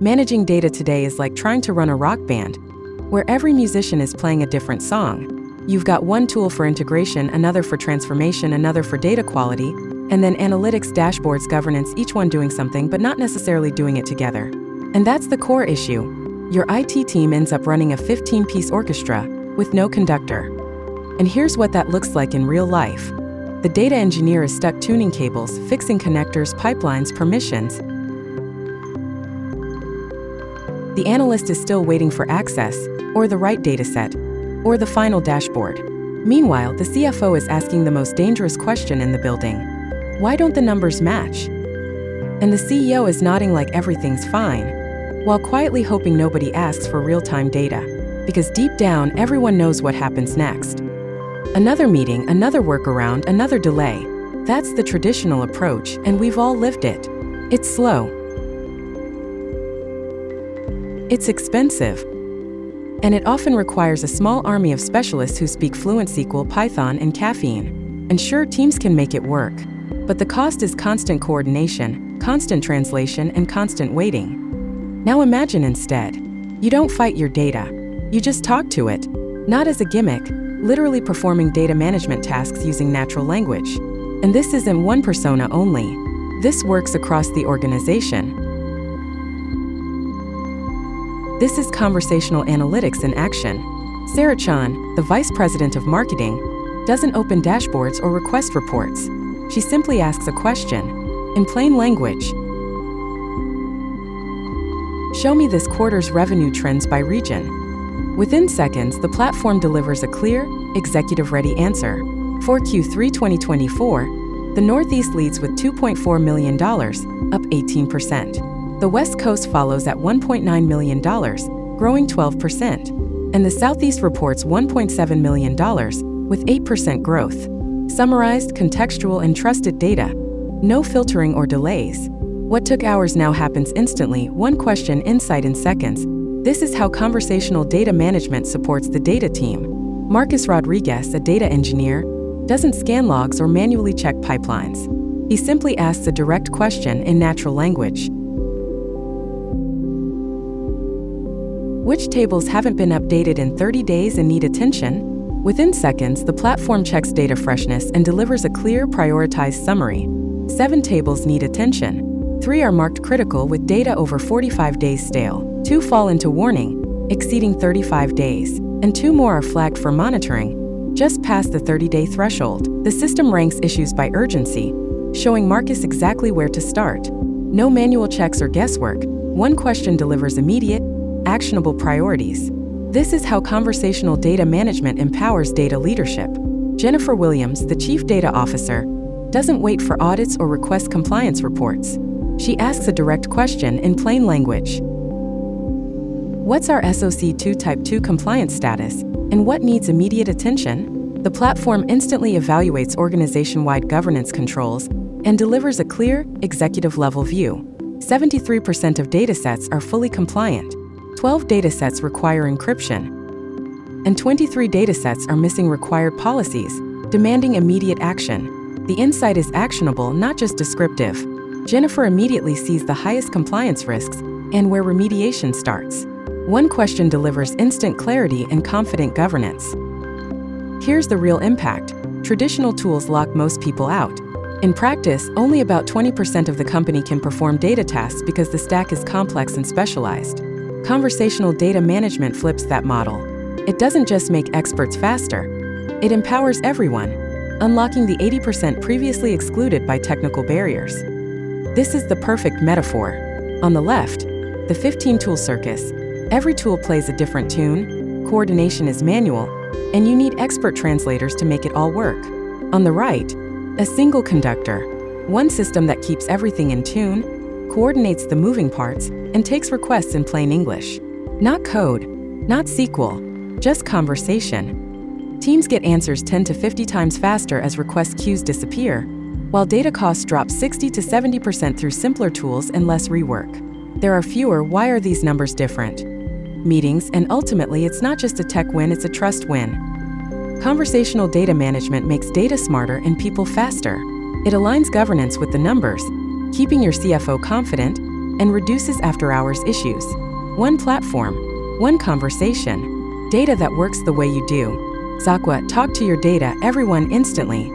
Managing data today is like trying to run a rock band, where every musician is playing a different song. You've got one tool for integration, another for transformation, another for data quality, and then analytics, dashboards, governance, each one doing something but not necessarily doing it together. And that's the core issue. Your IT team ends up running a 15-piece orchestra with no conductor. And here's what that looks like in real life. The data engineer is stuck tuning cables, fixing connectors, pipelines, permissions. The analyst is still waiting for access, or the right dataset, or the final dashboard. Meanwhile, the CFO is asking the most dangerous question in the building. Why don't the numbers match? And the CEO is nodding like everything's fine, while quietly hoping nobody asks for real-time data. Because deep down, everyone knows what happens next. Another meeting, another workaround, another delay. That's the traditional approach, and we've all lived it. It's slow. It's expensive. And it often requires a small army of specialists who speak fluent SQL, Python, and caffeine. And sure, teams can make it work. But the cost is constant coordination, constant translation, and constant waiting. Now imagine instead, you don't fight your data. You just talk to it. Not as a gimmick, literally performing data management tasks using natural language. And this isn't one persona only. This works across the organization. This is conversational analytics in action. Sarah Chan, the vice president of marketing, doesn't open dashboards or request reports. She simply asks a question, in plain language. Show me this quarter's revenue trends by region. Within seconds, the platform delivers a clear, executive-ready answer. For Q3 2024, the Northeast leads with $2.4 million, up 18%. The West Coast follows at $1.9 million, growing 12%. And the Southeast reports $1.7 million, with 8% growth. Summarized, contextual, and trusted data. No filtering or delays. What took hours now happens instantly, one question, insight in seconds. This is how conversational data management supports the data team. Marcus Rodriguez, a data engineer, doesn't scan logs or manually check pipelines. He simply asks a direct question in natural language. Which tables haven't been updated in 30 days and need attention? Within seconds, the platform checks data freshness and delivers a clear, prioritized summary. 7 tables need attention. 3 are marked critical with data over 45 days stale. 2 fall into warning, exceeding 35 days. And 2 more are flagged for monitoring, just past the 30-day threshold. The system ranks issues by urgency, showing Marcus exactly where to start. No manual checks or guesswork. One question delivers immediate, actionable priorities. This is how conversational data management empowers data leadership. Jennifer Williams, the Chief Data Officer, doesn't wait for audits or request compliance reports. She asks a direct question in plain language. What's our SOC 2 Type 2 compliance status, and what needs immediate attention? The platform instantly evaluates organization-wide governance controls and delivers a clear, executive-level view. 73% of datasets are fully compliant. 12 datasets require encryption, and 23 datasets are missing required policies, demanding immediate action. The insight is actionable, not just descriptive. Jennifer immediately sees the highest compliance risks and where remediation starts. One question delivers instant clarity and confident governance. Here's the real impact. Traditional tools lock most people out. In practice, only about 20% of the company can perform data tasks because the stack is complex and specialized. Conversational data management flips that model. It doesn't just make experts faster, it empowers everyone, unlocking the 80% previously excluded by technical barriers. This is the perfect metaphor. On the left, the 15-tool circus. Every tool plays a different tune, coordination is manual, and you need expert translators to make it all work. On the right, a single conductor. One system that keeps everything in tune, coordinates the moving parts, and takes requests in plain English. Not code, not SQL, just conversation. Teams get answers 10 to 50 times faster as request queues disappear, while data costs drop 60 to 70% through simpler tools and less rework. There are fewer. Why are these numbers different? Meetings, and ultimately it's not just a tech win, it's a trust win. Conversational data management makes data smarter and people faster. It aligns governance with the numbers, keeping your CFO confident, and reduces after-hours issues. One platform, one conversation. Data that works the way you do. Zakwa, talk to your data, everyone instantly.